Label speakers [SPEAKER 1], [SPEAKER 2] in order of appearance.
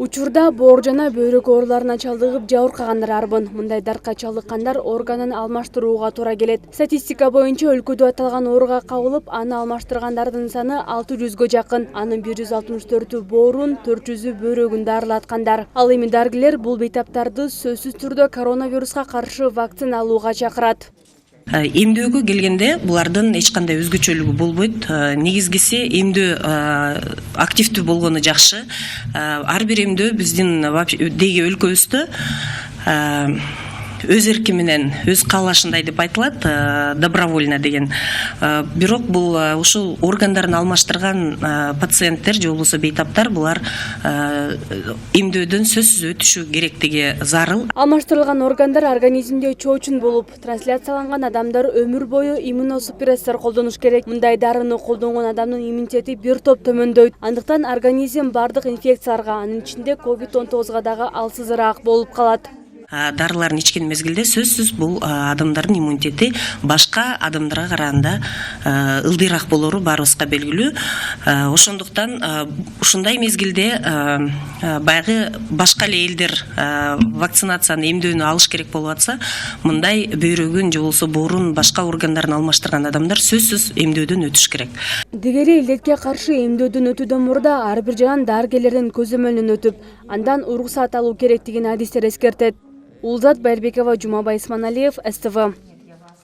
[SPEAKER 1] Учурда боор жана бөйрөк ооруларына чалдыгып жабыркагандар арбын. Мындай дартка чалдыккандар органын алмаштырууга туура келет. Статистика боюнча өлкөдө аталган ооруга кабылып, аны алмаштыргандардын саны 600гө жакын. Анын 164-ü боорун, 400-ü бөйрөгүн дарылаткандар. Ал эми дарыгерлер бул бейтаптарды сөзсүз түрдө коронавируска каршы вакцина алууга чакырат.
[SPEAKER 2] Эмдөөгө келгенде булардын эч кандай өзгөчөлүгү болбойт. Негизгиси эмдөө активдүү болгону жакшы. Ар бир эмдөө биздин деги өлкөбүздө өз эрки менен, өз каалашындай деп айтылат, добровольно деген. Бирок бул ушул органдарын алмаштырган пациенттер же болбосо бейтаптар булар эмдөөдөн сөзсүз өтүшү керектиги зарыл.
[SPEAKER 1] Алмаштырылган органдар организмде чоочун болуп, трансляцияланган адамдар өмүр бою иммуносупрессор колдонуш керек. Мындай дарыны колдонгон адамдын иммунитети бир топ төмөндөйт. Андыктан организм бардык инфекцияларга, анын ичинде COVID-19 дагы алсызыраак болуп калат.
[SPEAKER 2] Дарыларын ичкен мезгилде сөзсүз бул адамдардын иммунитети башка адамдарга караганда ылдыйраак болору баарыбызга белгилүү. Ошондуктан ушундай мезгилде баягы башка эле элдер вакцинацияны, эмдөөнү алыш керек болуп атса, мындай бөйрөгүн же болбосо боорун, башка органдарын алмаштырган адамдар сөзсүз эмдөөдөн өтүш керек.
[SPEAKER 1] Дегери илдетке каршы эмдөөдөн өтүүдөн мурда ар бир жан дарыгерлердин көзөмөлүнөн өтүп, андан уруксаат алуу керектигин адистер эскертет. Улзат Байырбекова, Жумабай Исманалиев, СТВ.